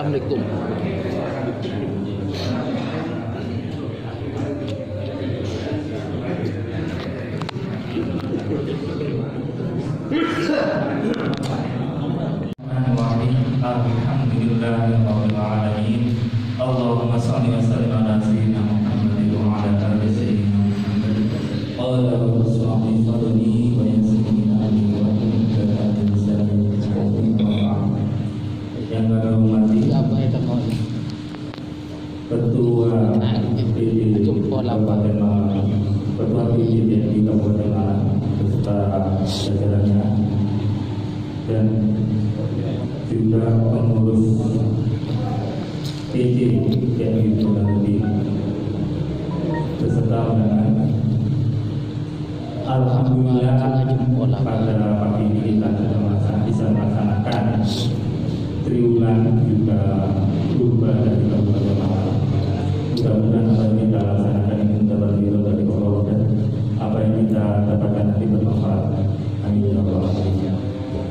Assalamualaikum. Alhamdulillahirrahmanirrahim. Allahumma salli wa sallim ala sayyidina Muhammadin wa ala ali sayyidina Muhammad. Qala Rasulullah sallallahu wa yassirina alihi wa yang kami hormati Ketua PDI Kabupaten Malang, Ketua PDI Kabupaten Malang beserta jajarannya, dan juga pengurus PJ yang Budi beserta undangan. Alhamdulillah pada pagi ini kita bisa melaksanakan triwulan juga berubah dari Kabupaten Malang. Mudah-mudahan apa yang kita laksanakan ini dapat diridhoi dari Allah, dan apa yang kita dapatkan nanti bermanfaat. Amin ya rabbal alamin.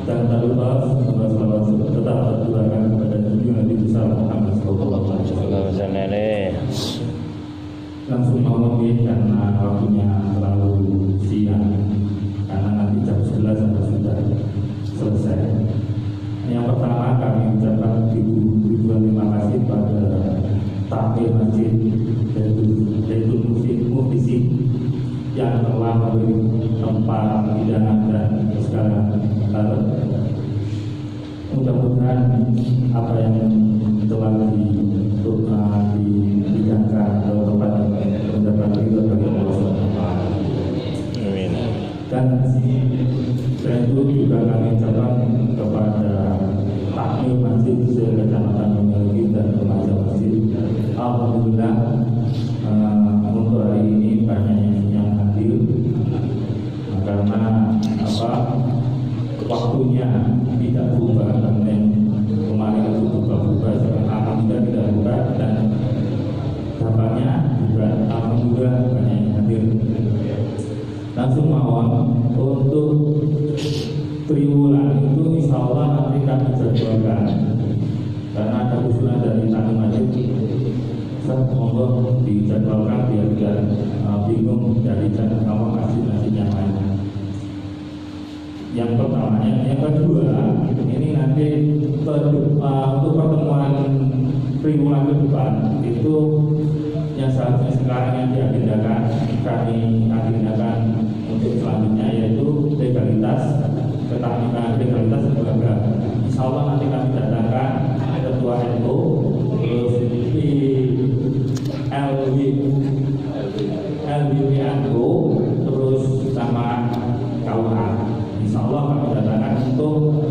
Dan tak lupa tetap tertularkan kepada junjungan Nabi besar Muhammad sallallahu alaihi wasallam. Langsung mohon karena waktunya terlalu siang, karena nanti jam 11 sudah selesai. Yang pertama kami ucapkan ribuan terima kasih pada takmir masjid yaitu musik yang telah memberi tempat hidangan dan segala hal. Mudah-mudahan apa yang telah dibidangkan atau tempat mendapat ridho dari Allah SWT. Amin. Dan selain itu juga kami ucapkan kepada takmir masjid se-Kecamatan Memiliki dan remaja masjid. Alhamdulillah untuk hari ini banyak yang hadir karena waktunya tidak berubah, karena kemarin itu berubah sekarang alhamdulillah tidak berubah, dan dampaknya juga alhamdulillah banyak yang hadir. Langsung mohon untuk triwulan itu insya Allah nanti kami jadwalkan, karena ada usulan dari takmir masjid. Monggo dijadwalkan biar tidak bingung dari jadwal masjid-masjid yang lain. Yang pertama, yang kedua, ini nanti untuk pertemuan triwulan ke depan itu yang seharusnya sekarang yang diagendakan, kami agendakan untuk selanjutnya, yaitu legalitas ketakmiran, legalitas keluarga. Insya Allah nanti kami datangkan ketua NU, terus LWPNU, terus sama KUA. Insya Allah kami datangkan untuk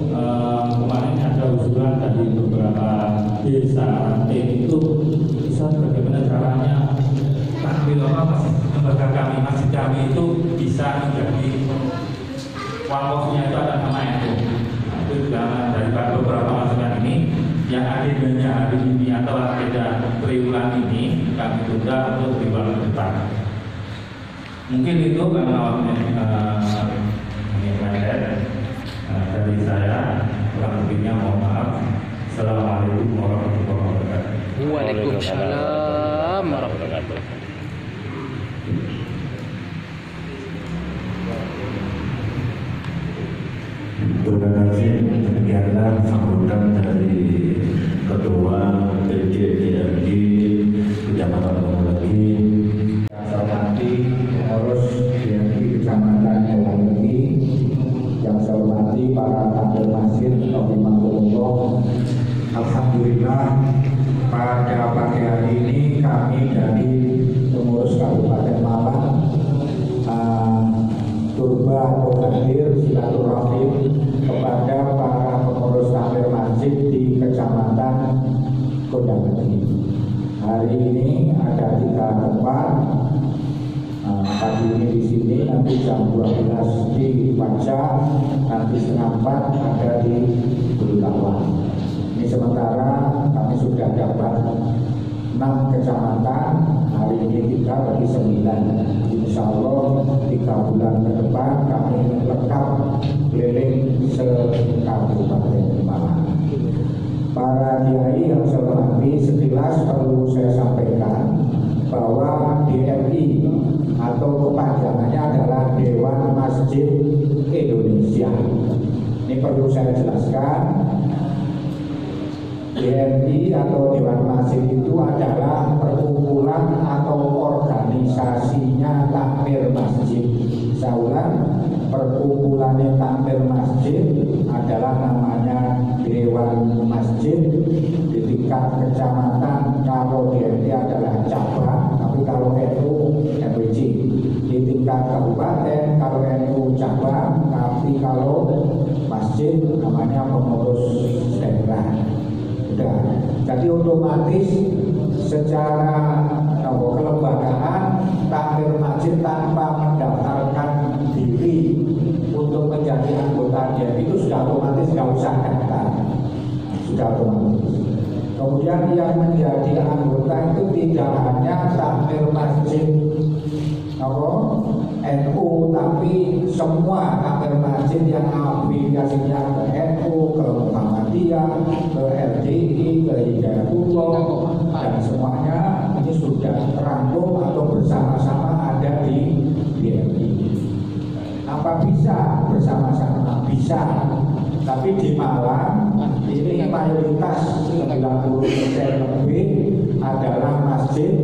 kemarin ada usulan dari beberapa desa itu bisa bagaimana caranya takmir lembaga kami, masjid kami itu bisa menjadi wakafnya itu ada nama itu. Itu dari beberapa masukan ini yang agendanya hari ini atau agenda triwulan ini kami tunda untuk triwulan ke depan. Mungkin itu karena waktunya dari saya, kurang lebihnya mohon maaf. Assalamualaikum warahmatullahi wabarakatuh. Waalaikumsalam warahmatullahi wabarakatuh. Terima kasih. Demikianlah sambutan dari Ketua PJDMI Kecamatan Memiliki. Yang saya hormati pengurus DMI Kecamatan Memiliki, yang saya hormati para takmir masjid, rahimahullah. Alhamdulillah pada pagi hari ini kami dari pengurus Kabupaten Malang turba atau hadir silaturahim kepada para pengurus takmir masjid di Kecamatan Kodamati. Hari ini ada 3 tempat. Pagi ini di sini, nanti jam 12 di Pajak, nanti setengah 4 ada di Bulutawan. Ini sementara kami sudah dapat 6 kecamatan, hari ini kita bagi 9. Insya Allah 3 bulan ke depan kami lengkap keliling se-Kabupaten Malang. para kiai yang saya hormati, sekilas perlu saya sampaikan bahwa DMI atau kepanjangannya adalah Dewan Masjid Indonesia. Ini perlu saya jelaskan. DMI atau Dewan Masjid itu adalah perkumpulan atau organisasinya takmir masjid. Saya ulang, perkumpulannya takmir masjid adalah namanya Dewan Masjid. Di tingkat kecamatan kalau DMI adalah cabang, tapi kalau NU MWC. Di tingkat kabupaten kalau NU cabang, tapi kalau masjid namanya pengurus daerah. Sudah. Jadi otomatis secara kelembagaan takmir masjid tanpa mendaftarkan diri untuk menjadi anggota DMI itu sudah otomatis nggak usah daftar, sudah otomatis. Kemudian yang menjadi anggota itu tidak hanya takmir masjid NU, tapi semua takmir masjid yang afiliasinya ke NU, ke Muhammadiyah, ke LDI, ke Hidayatullah, dan semuanya ini sudah terangkum atau bersama-sama ada di DMI. Apa bisa bersama-sama? Bisa. Tapi di Malang ini mayoritas 90% lebih adalah masjid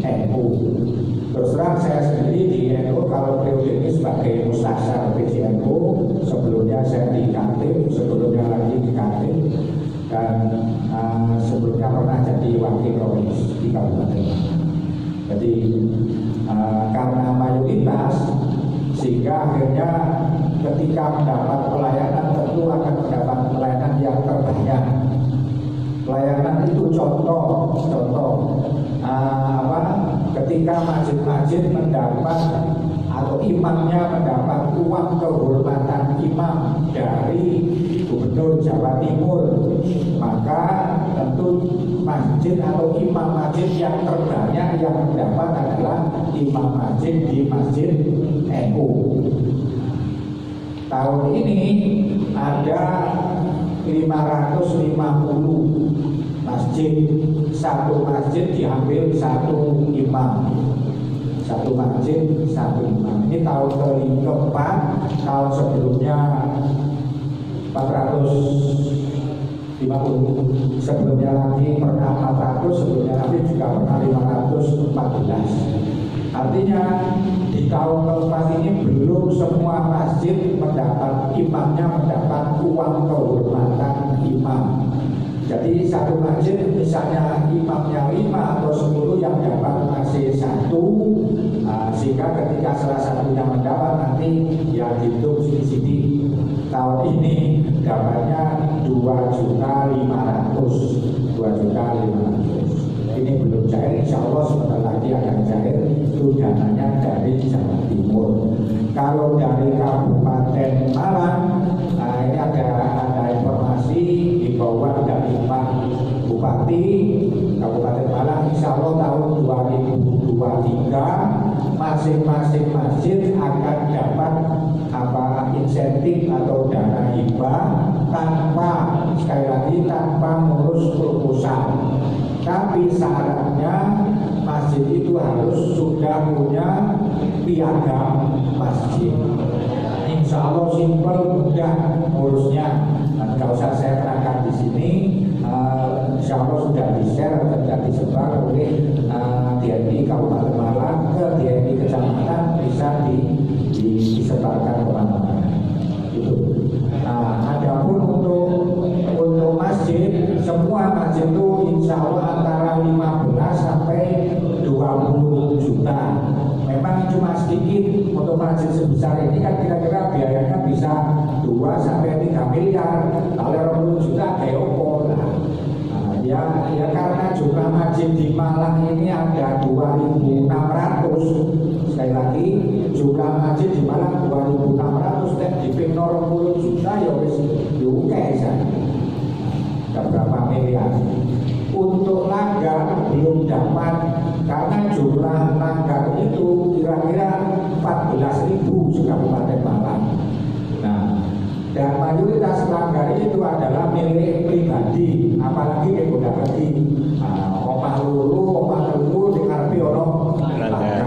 NU. Terus terang saya sendiri di NU kalau periode ini sebagai mustasar PJNU, sebelumnya saya di Kaltim, sebelumnya lagi di Kaltim, dan sebelumnya pernah jadi wakil rois di Kabupaten. Jadi karena mayoritas sehingga akhirnya ketika mendapat pelayanan tentu akan mendapat pelayanan yang terbanyak. Pelayanan itu contoh ketika masjid-masjid mendapat atau imamnya mendapat uang kehormatan imam dari Gubernur Jawa Timur, maka tentu masjid atau imam masjid yang terbanyak yang mendapat adalah imam masjid di masjid NU. Tahun ini ada 550 masjid, satu masjid diambil satu imam, satu masjid satu imam. Ini tahun keempat, tahun sebelumnya 450, sebelumnya lagi pernah 400, sebelumnya lagi juga pernah 514. Artinya di tahun keempat ini belum semua masjid mendapat imamnya mendapat uang kehormatan imam. Jadi satu masjid misalnya imamnya 5 atau 10 yang dapat masih 1, sehingga ketika salah satunya mendapat nanti yang hidup sini. Tahun ini dapatnya 2.500.000. Ini belum cair, insya Allah sebentar lagi akan cair. Itu dananya dari Jawa Timur. Kalau dari Kabupaten Malang, ini ada informasi di bawah dari Pak Bupati Kabupaten Malang. Insya Allah tahun 2023 masing-masing masjid akan dapat insentif atau dana hibah tanpa, sekali lagi tanpa ngurus proposal. Tapi syaratnya masjid itu harus sudah punya piagam masjid. Insya Allah simpel, mudah ngurusnya. Nggak usah saya terangkan di sini. Insya Allah sudah di-share dan sudah disebar oleh DMI Kabupaten Malang ke DMI Kecamatan, bisa disebarkan kemana-mana. Itu. Adapun untuk masjid, semua masjid itu insya Allah antara 15 sampai 20 juta. Memang cuma sedikit untuk masjid sebesar ini kan kira-kira biayanya bisa 2 sampai 3 miliar. Kalau 20 juta kayak opo lah. Ya karena jumlah masjid di Malang ini ada 2.600. Sekali lagi jumlah masjid di Malang 2.600 dan di Pinor 20 juta ya wis diukai saja. Berapa miliar. Untuk langgar belum dapat karena jumlah langgar itu kira-kira 14.000 Kabupaten Malang. Nah, Dan mayoritas pelanggar itu adalah milik pribadi, apalagi di Kodamati. Omah luru, omah telu dikarpi ono langgar.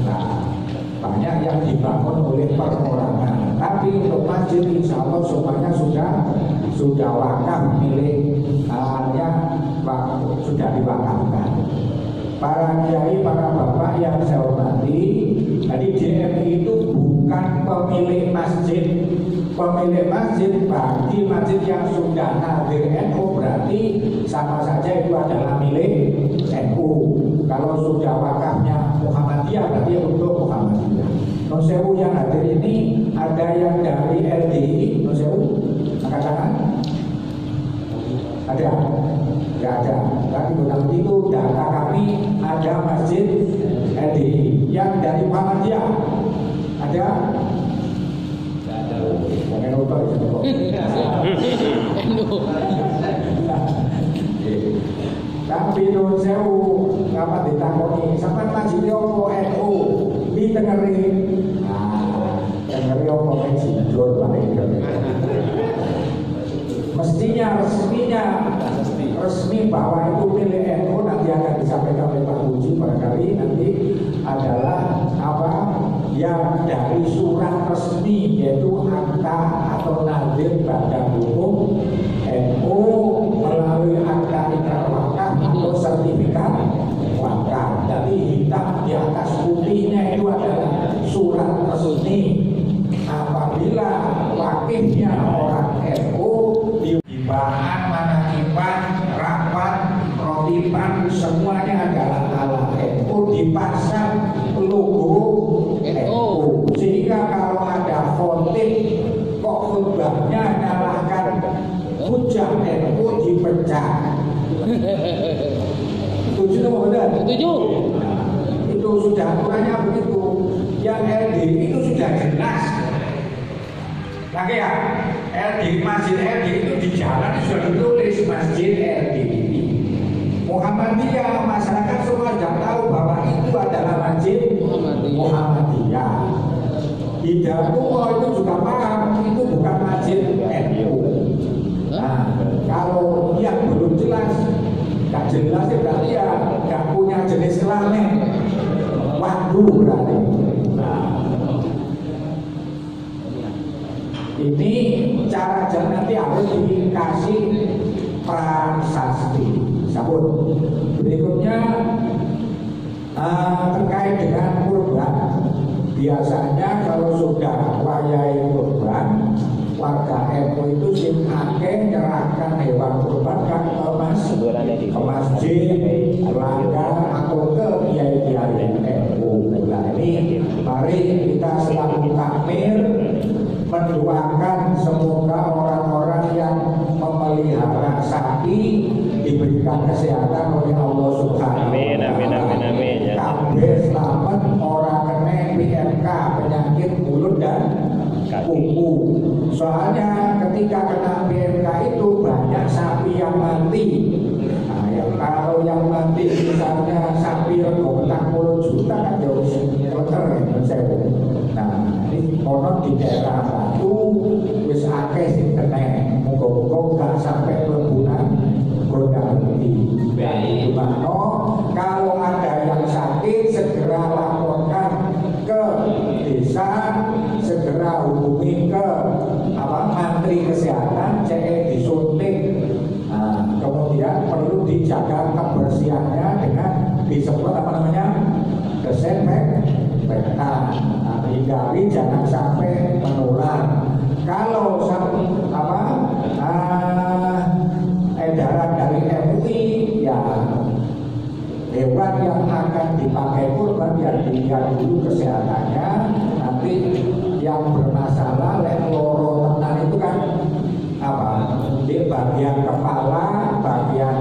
Nah, banyak yang dibangun oleh perorangan. Tapi untuk masjid insya Allah semuanya sudah wakaf milik sudah diwakafkan. Para kiai, para bapak yang saya hormati, jadi DMI itu bukan pemilik masjid. Pemilik masjid bagi masjid yang sudah nadir NU berarti sama saja itu adalah milik NU. Kalau sudah wakafnya Muhammadiyah berarti untuk Muhammadiyah. Nosewu yang hadir ini ada yang dari LDI, Nosewu, angkat tangan? Ada? Tidak ada. Tapi dalam itu data kami ada masjid LDI yang dari Muhammadiyah. Ada? Tapi nun sewu ngapa ditakoni sampean masjid opo NU ditengerin. Tengeri opo sinjol paling mestinya resmi bahwa itu milik NU nanti akan disampaikan oleh Pak Buji barangkali nanti adalah apa yang dari surat resmi yaitu akta atau nadir badan hukum NU melalui akta ikrar wakaf atau sertifikat wakaf. Jadi hitam di atas putihnya itu adalah surat resmi. Apabila wakilnya orang NU bahan manakiban, rapat, rotiban semuanya adalah ala NU dipasang logo NU sehingga kalau ada khotib kok khutbahnya nyalahkan hujah NU dipecat. Setuju atau benar? Setuju. Itu sudah aturannya begitu. Yang LDI itu sudah jelas. Lagi ya, LDI masjid LDI itu di jalan sudah ditulis masjid LDI. Muhammadiyah masyarakat semua sudah tahu bahwa itu adalah masjid Muhammadiyah. Di Darmo itu juga paham itu bukan masjid NU. Nah, kalau yang belum jelas, nggak jelas ya berarti ya nggak punya jenis kelamin. Waduh berarti. Ini cara nanti harus dikasih prasasti. Sabun. Berikutnya terkait dengan kurban. Biasanya kalau sudah wayai kurban, warga NU itu sing akeh nyerahkan hewan kurban kan ke masjid, langgar atau ke kiai-kiai NU. Nah ini mari kita selalu takmir mendoakan semoga orang-orang yang memelihara sapi diberikan kesehatan oleh Allah Subhanahu wa Ta'ala. Kabeh selamat orang kena PMK penyakit mulut dan kuku. Soalnya ketika kena PMK itu banyak sapi yang mati. Nah, kalau yang mati misalnya sapi rego 40 juta kan jauh kotor ya. Nah, ini konon di daerah Batu wis akeh sing kena. Muga-muga gak sampai perbunan Kodamati. Dimana kalau ada yang sakit segera laporkan ke desa, segera hubungi ke Menteri Kesehatan, cek disuntik. Nah, kemudian perlu dijaga kebersihannya dengan disebut desinfektan. Hindari jangan sampai menular. Kalau edaran dari MUI ya hewan yang akan dipakai kurban yang dilihat dulu kesehatannya. Nanti yang bermasalah loro tenan itu kan di bagian kepala, bagian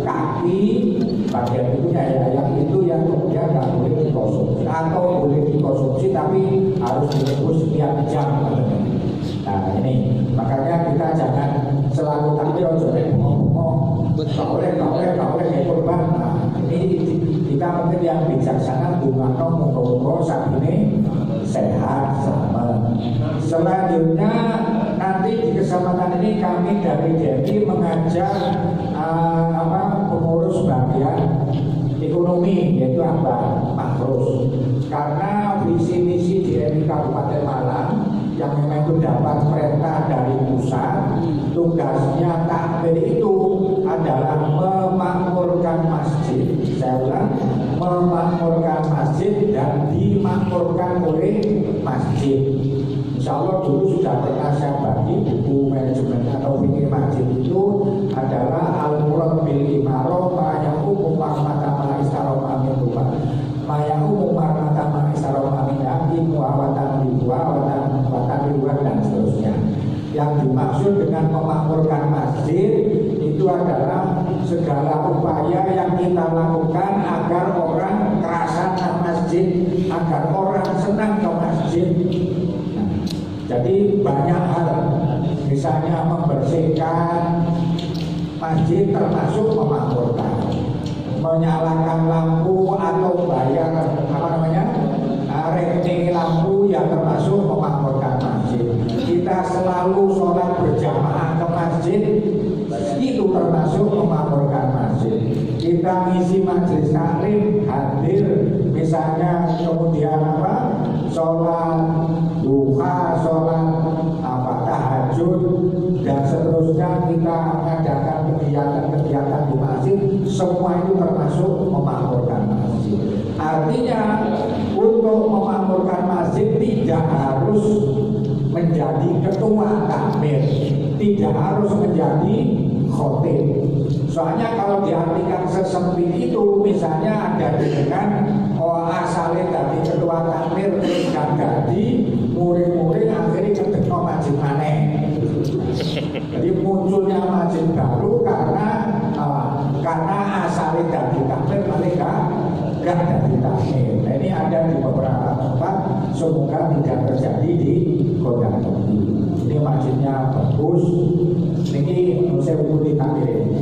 kaki, bagian itunya ya, yang itu yang kemudian nggak boleh dikonsumsi atau boleh dikonsumsi tapi harus direbus sekian jam. Nah ini makanya kita jangan selalu tampil boleh kurban. Nah ini kita mungkin yang bijaksana bunga moga-moga saat ini sehat sama. Selanjutnya nanti di kesempatan ini kami dari DMI mengajak pengurus bagian ekonomi, yaitu Mbak Mahrus, karena visi misi DMI Kabupaten Malang yang memang itu dapat perintah dari pusat, tugasnya takmir itu adalah memakmurkan masjid. Saya ulang, memakmurkan masjid dan dimakmurkan oleh masjid. Insya Allah dulu sudah pernah saya bagi buku manajemen atau fikih masjid itu adalah Al-Murad bil Imarah Ma'yahu Mu'ahmatama Istarah Amin Tuhan Ma'yahu Mu'ahmatama Istarah Amin Yakin Mu'awatan Bibuah Watan Bibuah dan seterusnya. Yang dimaksud dengan memakmurkan masjid itu adalah segala upaya yang kita lakukan agar orang kerasan masjid, agar orang senang ke masjid. Jadi banyak hal, misalnya membersihkan masjid termasuk memakmurkan, menyalakan lampu atau bayar rekening lampu yang termasuk memakmurkan masjid. Kita selalu sholat berjamaah ke masjid, itu termasuk memakmurkan masjid. Kita ngisi majelis taklim, hadir, misalnya kemudian sholat duha, sholat tahajud dan seterusnya, kita mengadakan kegiatan-kegiatan di masjid, semua itu termasuk memakmurkan masjid. Artinya untuk memakmurkan masjid tidak harus menjadi ketua takmir, tidak harus menjadi khotib. Soalnya kalau diartikan sesempit itu, misalnya ada dengan asalnya dari ketua takmir terus ganti murid-murid akhirnya kedekno masjid aneh. Jadi munculnya masjid baru karena asalnya dari takmir mereka gak dari takmir. Nah, ini ada di beberapa tempat, semoga tidak terjadi di Kota Kediri. Ini masjidnya bagus. Ini saya putih takmir.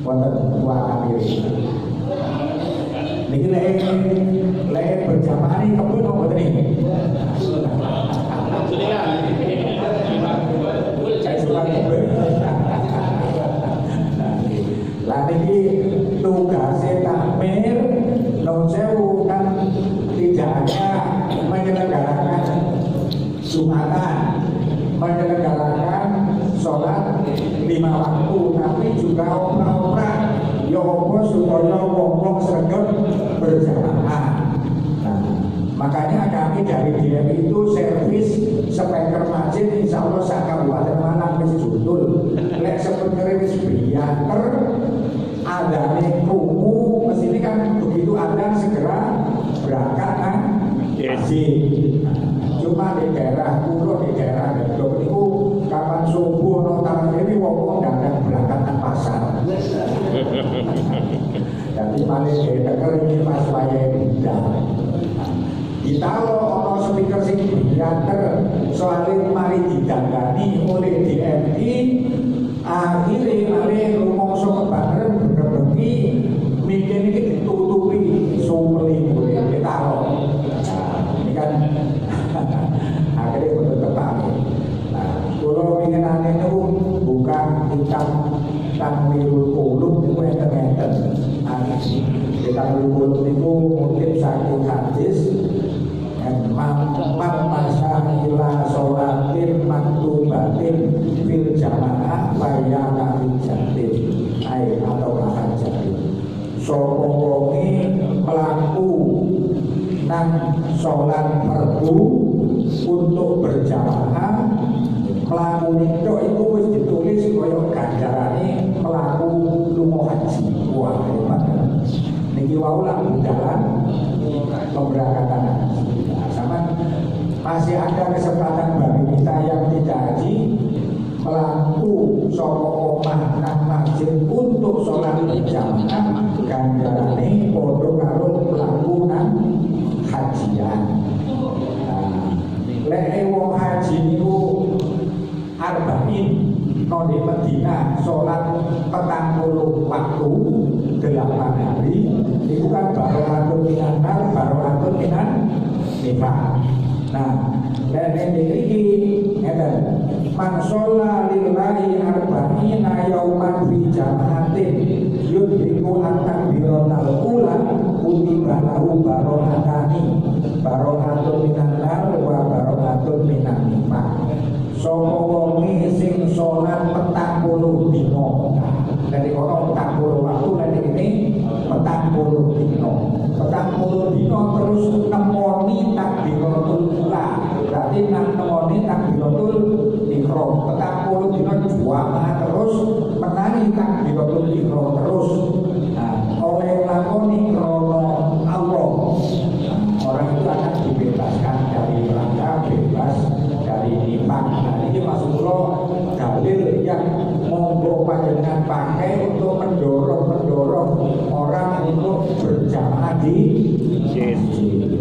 Wonten dua takmir. Niki lek berjamaah ini kebun apa mboten iki? Saya suka kebun. Lah niki tugasnya takmir non sewu kan tidak hanya menyelenggarakan Jumatan, menyelenggarakan sholat 5 waktu, tapi juga opera-opera ya apa supaya wong-wong sregep berjamaah. Nah, makanya kami dari DMI itu servis speaker masjid, insya Allah sak Kabupaten Malang wis judul. Lek sebenarnya wis bianter adane krungu, mesti kan begitu ada segera berangkat kan masjid. Cuma di daerah kulo, di daerah Gedok itu kapan subuh nonton ini wong-wong dagang berangkat ke pasar. Jadi paling deker ini pas waya beda. Ditaruh ono speaker sing diantar soalnya mari didandani oleh DMI, akhirnya mari rumongso kebangeran bener-bener mikir ini ditutupi sumeli boleh ditaruh. Ini kan akhirnya betul tepat. Nah, kalau pengenan itu bukan kitab Tanwirul Qulub itu enten-enten. Di Tanwirul Qulub itu mungkin saking hadis ila sholatin maktubatin fil jamaah bayana fijatin atau lahajatin. Sokongi pelaku nang sholat fardu untuk berjamaah, pelaku itu wis ditulis koyo ganjarane pelaku lunga haji. Wah, hebat. Niki wau lah dalam pemberangkatan haji. Masih ada kesempatan bagi kita yang tidak haji melaku soko omah nang masjid untuk sholat berjamaah, ganjarane padha karo mlaku nang hajian. Lek wong haji niku arba'in no di Madinah sholat 40 waktu 8 hari, itu kan baro'atun minan nar, baro'atun minan nifaq. Nah, dan ini ngeten, man sholla lillahi arba'ina yauman fi jama'atin yudhiku at-takbiratal ula kutiba lahu baro'atani baro'atun minan nar wa baro'atun minan nifaq. Sapa wonge sing salat 40 dina. Dari kono 40 waktu nanti ini 40 dina. 40 dina terus nemoni takbiratul ula. Berarti nemoni takbiratul ihram. 40 dina juama terus menani takbiratul ihram terus. Nah, oleh lakoni krono Allah. Orang itu akan dibebaskan dari neraka, bebas dari nifaq. Nah, ini maksud Allah dalil yang monggo panjenengan pakai untuk mendorong orang untuk berjamaah di masjid.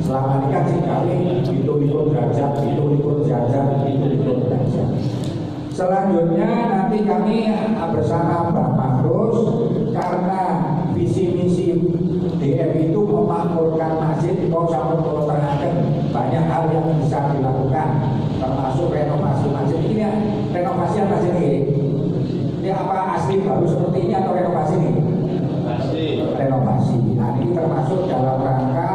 Selama ini kan sekali hitung derajat, hitung derajat. Selanjutnya nanti kami bersama Mbak Mahrus karena visi misi DM itu memakmurkan masjid. Kalau sampai terangkan banyak hal yang bisa dilakukan, termasuk renovasi masjid. Ini renovasi apa sih ini? Ini apa asli baru seperti ini atau renovasi ini? Renovasi. Nah, ini termasuk dalam rangka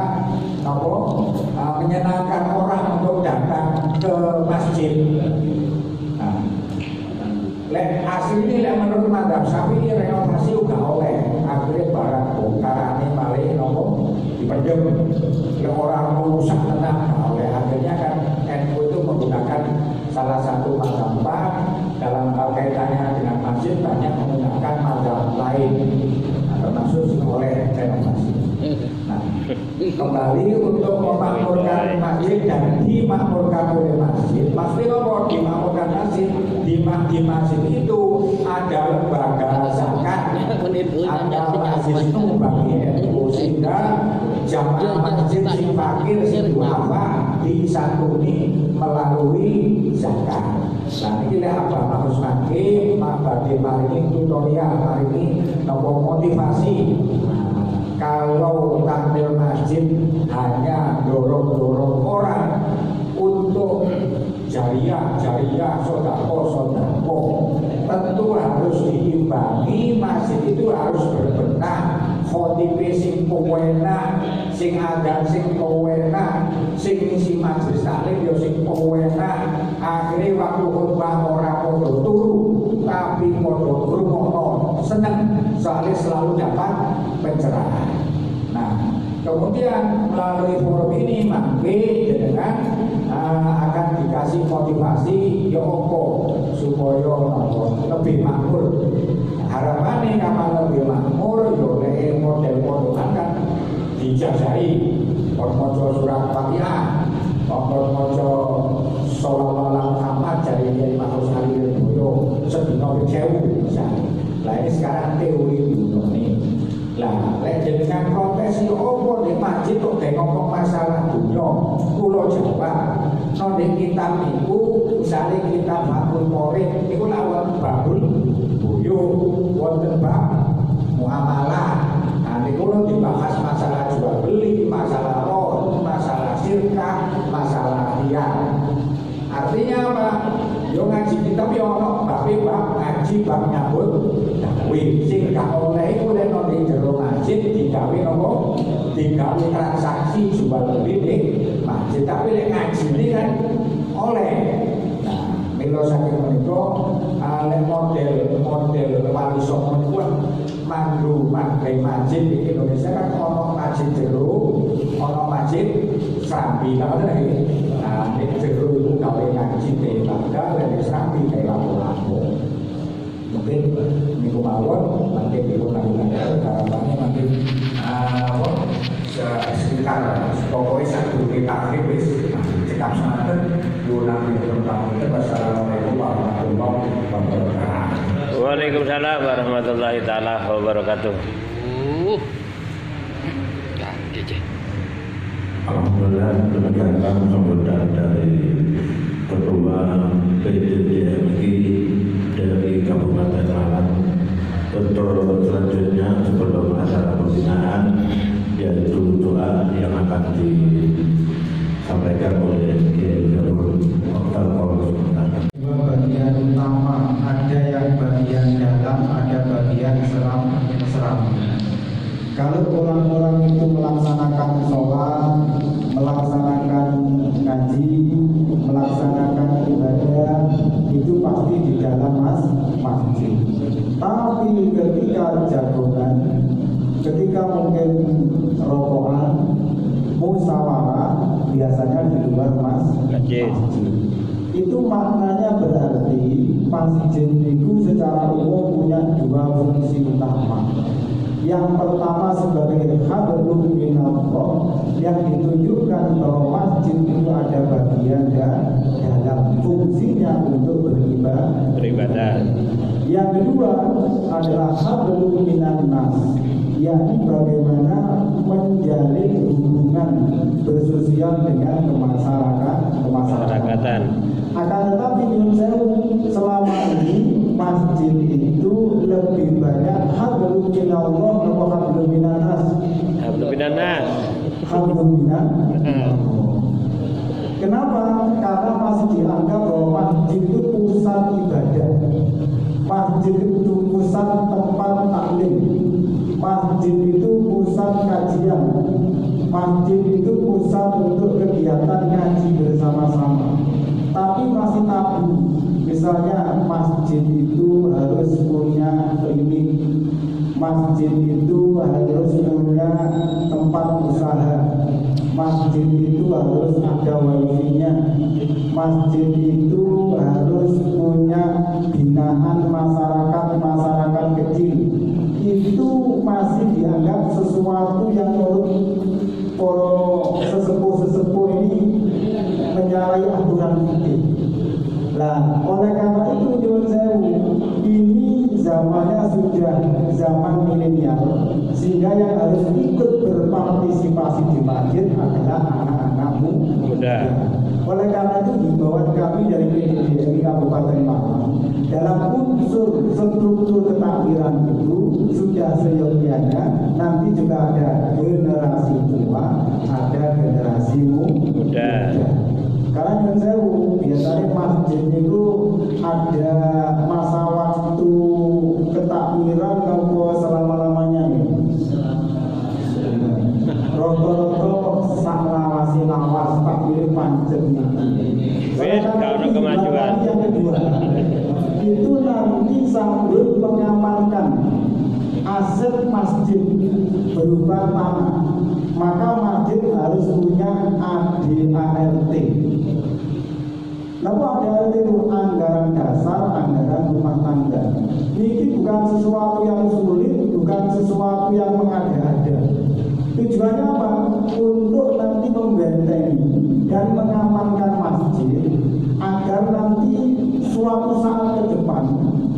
menyenangkan orang untuk datang ke masjid. Nah, asli ini menurut Madzhab Syafi'i renovasi juga oleh akhirnya barang bongkaran malih dipendem ya orang merusak tenang oleh akhirnya kan NU itu menggunakan salah satu mazhab dalam kaitannya dengan masjid banyak menggunakan mazhab lain termasuk oleh renovasi. Nah, kembali untuk memakmurkan masjid dan dimakmurkan oleh masjid. Maksudnya kalau dimakmurkan masjid, di masjid itu ada lembaga zakat, ada masjid itu bagi NU sehingga jamaah masjid sing fakir sing duafa disantuni melalui zakat. Nah, ini apa harus pakai mabade marini tutorial marini nopo motivasi. Kalau takmir masjid hanya dorong orang untuk jariah, sodako, tentu harus diimbangi. Masjid itu harus berbenah, khotibe sing pewenak, sing adan sing pewenak, sing ngisi majelis taklim yo sing pewenak. Akhirnya waktu khutbah ora podo turu, tapi podo ngrungokno seneng, soalnya selalu dapat pencerahan. Nah, kemudian melalui forum ini mangke dengan akan dikasih motivasi ya opo supaya lebih makmur. Harapannya kalau lebih makmur ya model-modelan kan dijajahi maca surat Fatihah, maca sholawat Muhammad dari Mahrus Ali Boyo sedina ping 1000 misalnya. Lah ini sekarang teori dulu nih. Lah, dengan protes yo opo di masjid kok ngomong masalah dunia, kula jawab. No di kitab niku, misale kitab Fathul Qorib niku lawan babul buyu, wonten bab muamalah. Nah, niku dibahas masalah jual beli, masalah roh, masalah syirkah, masalah riya. Artinya apa? Yo ngaji kitab yo ono bab ngaji bab nyambut gawe sing gak oleh iku nek nang jero masjid digawe nopo? Digawe transaksi jual beli ning masjid. Tapi nek ngaji ini kan oleh. Nah, mila saking menika nek model wali songo niku mandu mangke masjid di Indonesia kan ono masjid jero, ono masjid Srambi ta ngoten iki. Nah, nek jero iku gawe ngaji tembak dan Srambi kayak lapo-lapo. Mungkin minggu mawon nanti minggu nanti harapannya nanti sekitar pokoknya satu kita wis cekap semangat diulang tahun itu. Wassalamualaikum warahmatullahi wabarakatuh. Waalaikumsalam warahmatullahi taala wabarakatuh. Alhamdulillah demikian sambutan dari Ketua PDDMI dari Kabupaten Malang. Untuk selanjutnya sebelum acara pembinaan yaitu doa yang akan disampaikan oleh Kiai Nurul Mukhtar Kalau orang-orang itu melaksanakan sholat, melaksanakan ngaji, melaksanakan ibadah, itu pasti di dalam masjid. Tapi ketika jagongan, ketika mungkin rokokan, musyawarah, biasanya di luar masjid. Itu maknanya berarti masjid itu secara umum punya dua fungsi utama. Yang pertama sebagai hablum minallah, yang ditunjukkan bahwa masjid itu ada bagian dalam fungsinya untuk beribadah. Yang kedua adalah hablum minannas, yakni bagaimana menjalin hubungan bersosial dengan kemasyarakatan. Akan tetapi selama ini masjid itu lebih banyak hablum minallah atau hablum minannas. Kenapa? Karena masih dianggap bahwa masjid itu pusat ibadah, masjid itu pusat tempat taklim, masjid itu pusat kajian, masjid itu pusat untuk kegiatan ngaji bersama-sama. Tapi masih tabu. Misalnya masjid itu harus punya klinik, masjid itu harus punya tempat usaha, masjid itu harus ada wifi-nya, masjid itu harus punya binaan masyarakat kecil. Itu masih dianggap sesuatu yang menurut sesepuh ini menyalahi aturan fikih. Lah, oleh karena itu nyuwun sewu, ini zamannya sudah zaman milenial, sehingga yang harus ikut berpartisipasi di masjid adalah anak-anak muda. Oleh karena itu himbauan kami dari PDIMI Kabupaten Malang, dalam unsur struktur ketakbiran itu sudah seyogianya nanti juga ada generasi tua, ada generasi muda. Karena yang saya biasanya masjid itu ada masa waktu ketakbiran kalau selama-lamanya ini. Roto-roto saklawasi lawas takbir pancet kalau kemajuan yang kedua itu nanti sambil mengamankan aset masjid berupa tanah, maka masjid harus punya ADART. Lalu ADART itu anggaran dasar, anggaran rumah tangga. Ini bukan sesuatu yang sulit, bukan sesuatu yang mengada-ada. Tujuannya apa? Untuk nanti membentengi dan mengamankan masjid agar nanti suatu saat ke depan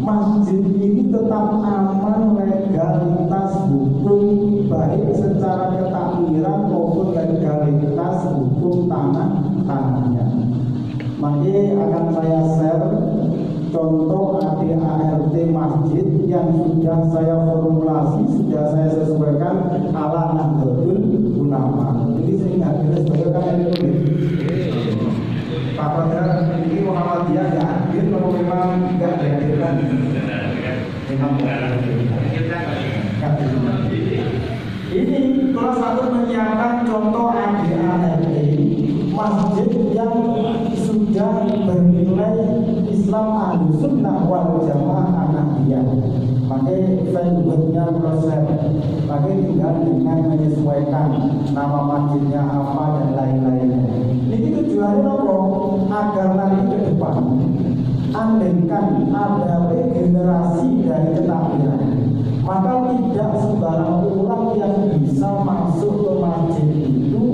masjid ini tetap aman, legalitas hukum baik secara ketakbiran maupun legalitas hukum tanahnya. Maka akan saya share contoh ADART masjid yang sudah saya formulasi, sudah saya sesuaikan ala Nahdlatul Ulama. Jadi saya nggak jelas bagaimana itu. Pak Badar, ini Muhammadiyah nggak adil kalau memang nggak dihadirkan. Memang nggak dihadirkan. Ini kelas satu menyiapkan contoh ADART masjid yang sudah bernilai Islam Ahlussunnah wal Jamaah Ahmadiyah. Maka Facebooknya proses, maka tinggal dengan menyesuaikan nama masjidnya apa dan lain-lainnya. Ini tujuannya apa? Agar nanti ke depan andaikan ada regenerasi dari ketakbiran, maka tidak sembarang orang yang bisa masuk ke masjid itu,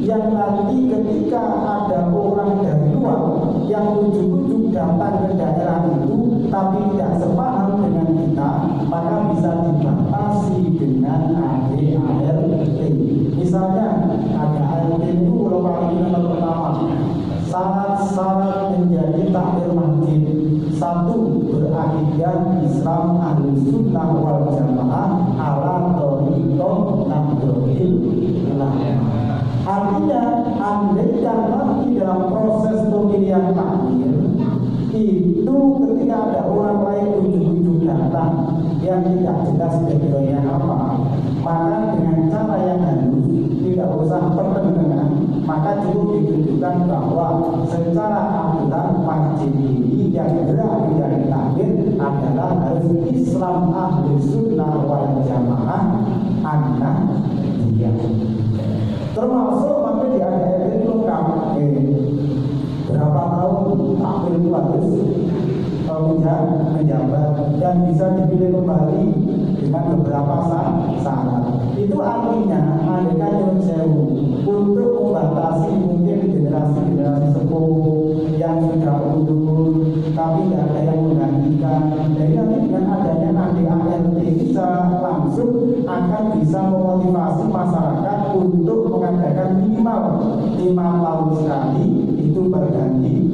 yang nanti ketika ada orang dari luar yang ujung-ujung datang ke daerah itu tapi tidak sepaham dengan kita, maka bisa dibatasi dengan ADART. Misalnya ADART itu merupakan nomor pertama, syarat-syarat menjadi takbir masjid. Satu, berakidah Islam Ahlussunnah wal Jamaah ala thariqah Nahdlatul Ulama. Artinya, andaikan nanti dalam proses pemilihan takbir itu ketika ada orang lain ujung-ujung datang yang tidak jelas backgroundnya apa, maka usah pertengahan, maka cukup ditunjukkan bahwa secara aturan masjid ini yang gerak dari takbir adalah harus Islam ahli sunnah wal jamaah anak dia. Termasuk maka di ayat itu lengkap berapa tahun takbir itu harus menjabat dan bisa dipilih kembali dengan beberapa syarat. Itu artinya mereka yang sewu untuk membatasi mungkin generasi sepuh yang sudah undur tapi tidak ada yang menggantikan. Jadi nanti dengan adanya ADART bisa langsung akan bisa memotivasi masyarakat untuk mengadakan minimal 5 tahun sekali itu bergantian.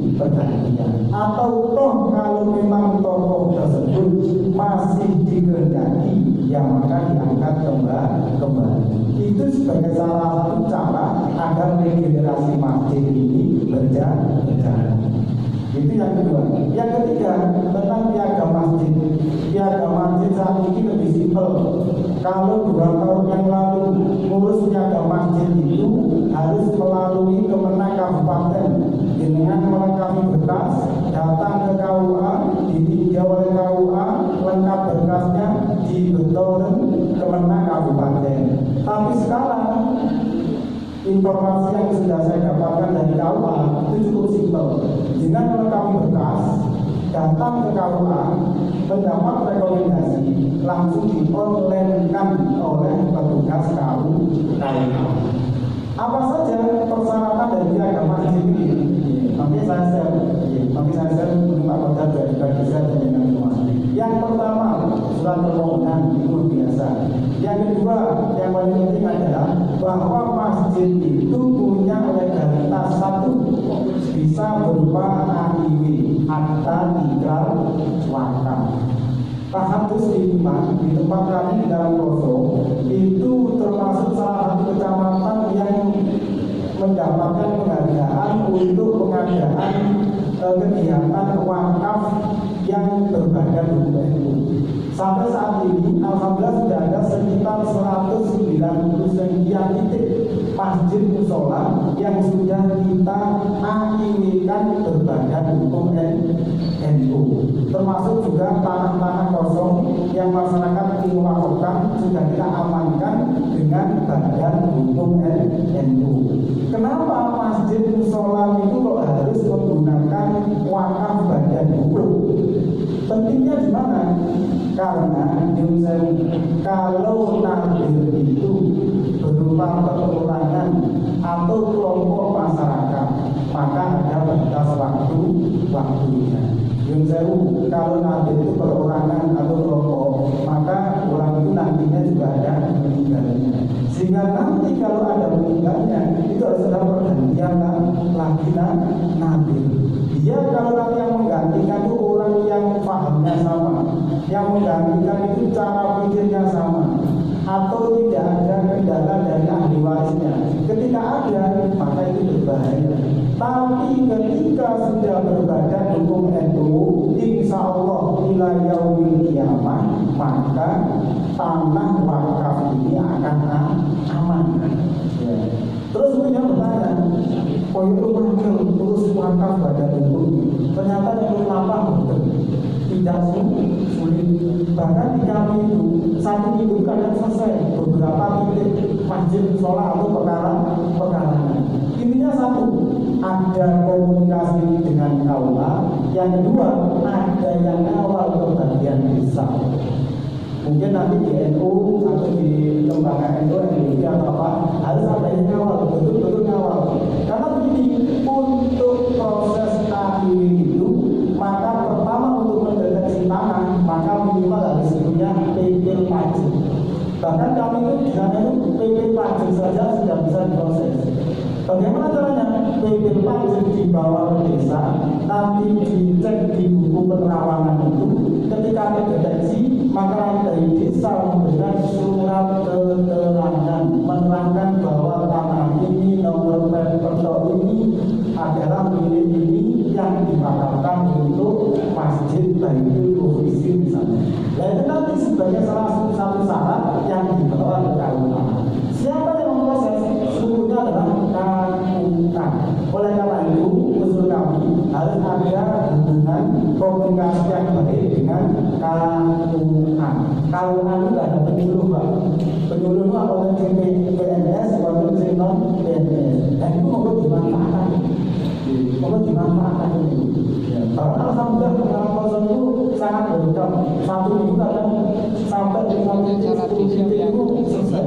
Atau toh kalau memang tokoh tersebut masih dikehendaki, ya maka diangkat kembali. Itu sebagai salah satu cara agar regenerasi masjid ini berjalan. Itu yang kedua. Yang ketiga tentang piagam masjid. Piagam masjid saat ini lebih simpel. Kalau 2 tahun yang lalu ngurus piagam masjid itu harus melalui Kemenang Kabupaten dengan melengkapi berkas, datang ke KUA, ditinjau oleh KUA, lengkap berkasnya, dibetorin Kemenang Kabupaten. Tapi sekarang informasi yang sudah saya dapatkan dari KUA itu cukup simpel. Dengan melengkapi berkas, datang ke KUA, mendapat rekomendasi, langsung di-online-kan oleh petugas KUA. Apa saja persyaratan dari piagam masjid ini? Nanti saya share Pak Kota dari saya dengan semua. Yang pertama, surat permohonan itu biasa. Yang kedua, yang paling penting adalah bahwa masjid itu punya legalitas satu, bisa berupa AIW, akta ikrar wakaf. Tahadus iman di tempat kami di dalam Poso itu termasuk salah satu kecamatan yang mendapatkan penghargaan untuk pengadaan kegiatan wakaf yang berbadan hukum. Sampai saat ini, alhamdulillah sudah ada sekitar 190 sekian titik masjid musola yang sudah kita AIW-kan berbadan hukum NU. Termasuk juga tanah-tanah kosong yang masyarakat ingin mewakafkan sudah kita amankan dengan badan hukum NU. Kenapa masjid musola itu kok harus menggunakan wakaf badan hukum? Pentingnya di mana? Karena kalau nadir itu berupa perorangan atau kelompok masyarakat, maka ada batas waktunya. Kalau nadir itu perorangan atau kelompok, maka orang itu nantinya juga ada meninggalnya. Sehingga nanti kalau ada meninggalnya, itu harus ada pergantian lagi nadir. Dia kalau nanti yang menggantikan itu orang yang pahamnya sama, yang menggantikan itu cara pikirnya sama, atau tidak ada kendala dari ahli warisnya. Ketika ada, maka itu berbahaya. Tapi ketika sudah berbadan hukum NU, insya Allah ila yaumil qiyamah, maka tanah wakaf ini akan aman. Ya. Terus punya bertanya, oh itu wakil terus wakaf badan hukum, ternyata itu lapang betul. Tidak sulit. Bahkan di kami itu satu minggu kadang selesai beberapa titik masjid sholat atau perkara. Intinya satu, ada komunikasi dengan KUA. Yang kedua, ada yang awal kebagian desa. Mungkin nanti di NU atau di lembaga NU Indonesia atau apa harus ada yang awal, betul-betul awal. Karena begini, untuk proses AIW itu, maka pertama untuk mendeteksi tanah, maka minimal harus punya PP pajak. Bahkan kami itu di sana itu PP pajak saja sudah bisa diproses. Bagaimana caranya? PP pajak dibawa ke desa, nanti dicek di buku penerawangan itu. Ketika terdeteksi, maka dari desa memberikan surat keterangan menerangkan bahwa tanah ini nomor perda ini adalah milik ini yang dipakamkan untuk masjid Baitul Mukhlisin misalnya. Dan itu nanti sebagai salah satu syarat yang dibawa ke KUA. Siapa yang memproses? Suku komunikasi yang baik dengan KUA. KUA itu nggak ada penyuluh, Pak. Penyuluh itu apa yang PNS, apa yang non PNS. Dan itu mau dimanfaatkan. Mau dimanfaatkan itu. Alhamdulillah pengawasan itu sangat berkah. 1 minggu kan sampai 5 itu selesai.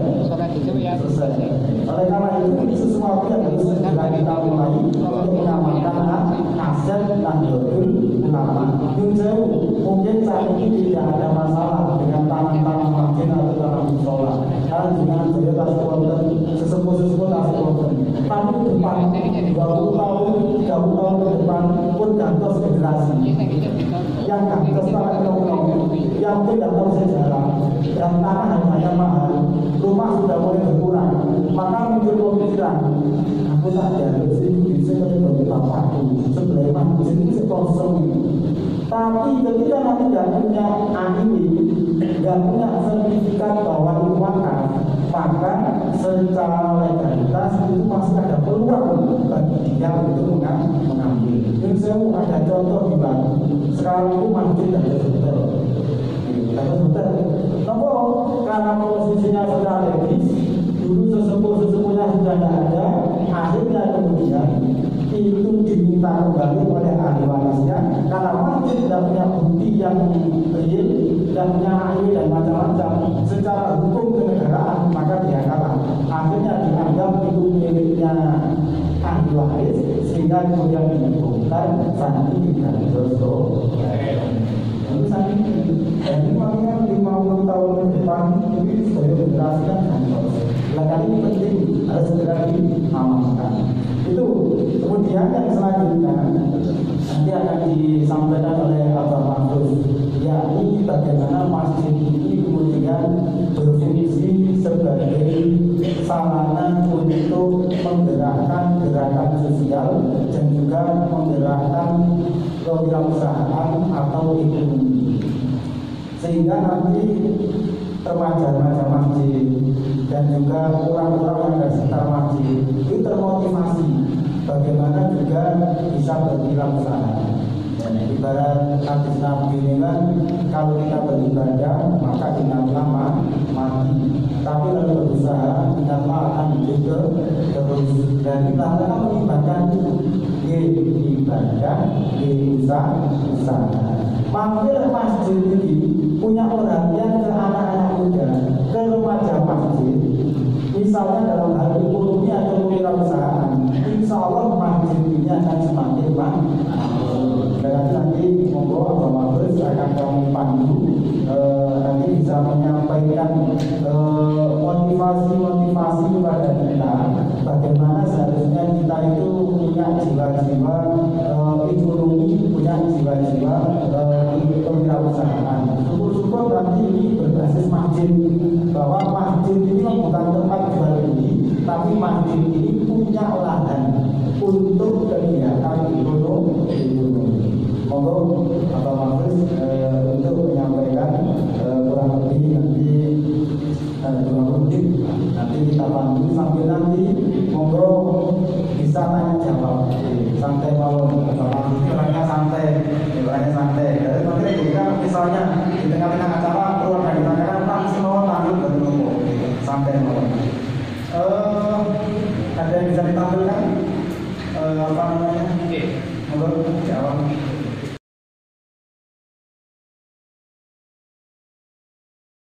Oleh karena itu sesuatu yang harus segera kita mulai untuk mengamankan aset dan betul ulama. Mungkin saat ini tidak ada masalah dengan tanah-tanah masjid atau tanah musola. Karena dengan cerita sesepuh-sesepuh asli konten. Tapi ke depan 20 tahun ke depan pun gantos generasi yang gantos tanah ekonomi, yang tidak tahu sejarah dan tanah hanya mahal, rumah sudah mulai berkurang, maka muncul pemikiran aku tak ada bisa bagi bapakku sebelah masjid itu kosong. Tapi ketika nanti tidak punya ahli, tidak punya sertifikat bahwa itu wakaf, maka secara legalitas itu masih ada peluang bagi dia untuk mengambil. Dan saya ada contoh di Bali, sekarang itu masjid ada hotel. Kenapa? Karena posisinya sudah legis, dulu sesepuh-sesepuhnya sudah tidak ada, akhirnya kemudian itu diminta kembali oleh ahli warisnya karena masjid tidak punya bukti yang real, tidak punya ahli dan macam-macam. Secara hukum kenegaraan maka dia kalah. Akhirnya dianggap itu miliknya ahli waris sehingga kemudian dibongkar sanksi tidak dosa. Lalu saat ini, dan makanya 50 tahun ke depan ini sebagai generasi kan kantor. Kali ini penting harus segera diamankan. Itu kemudian yang selanjutnya nanti akan disampaikan oleh Abah Mahfuz, yakni bagaimana masjid ini kemudian berfungsi sebagai sarana untuk menggerakkan gerakan sosial dan juga menggerakkan kewirausahaan atau ekonomi, sehingga nanti remaja-remaja masjid dan juga orang-orang yang ada sekitar masjid itu termotivasi bagaimana juga bisa berwirausaha. Dan ibarat hadis Nabi ini kan, kalau kita beribadah maka ingatlah mati, tapi lalu berusaha ingatlah akan hidup terus. Dan kita akan melibatkan ibadah, usaha. Manggil masjid ini punya perhatian ke anak-anak muda, ke remaja masjid. Misalnya dalam hal ekonomi atau kewirausahaan, insya Allah masjid ini akan semakin dan nanti monggo Abah Mahfuz akan kami pandu, nanti bisa menyampaikan motivasi kepada kita bagaimana seharusnya kita itu punya jiwa-jiwa ekonomi, punya jiwa-jiwa kewirausahaan. Syukur-syukur nanti ini berbasis masjid, bahwa masjid ini bukan tempat jual beli, tapi masjid ini punya lahan untuk kegiatan ekonomi. Monggo Abah Mahfuz untuk menyampaikan kurang lebih nanti 20 menit, nanti kita pandu sambil nanti monggo bisa tanya jawab santai mawon. Orangnya santai. Nanti kita misalnya di tengah-tengah acara keluarga ditanyakan Pak semua tanggung dari nopo, santai mawon. Ada yang bisa ditampilkan apa namanya? Monggo jawab.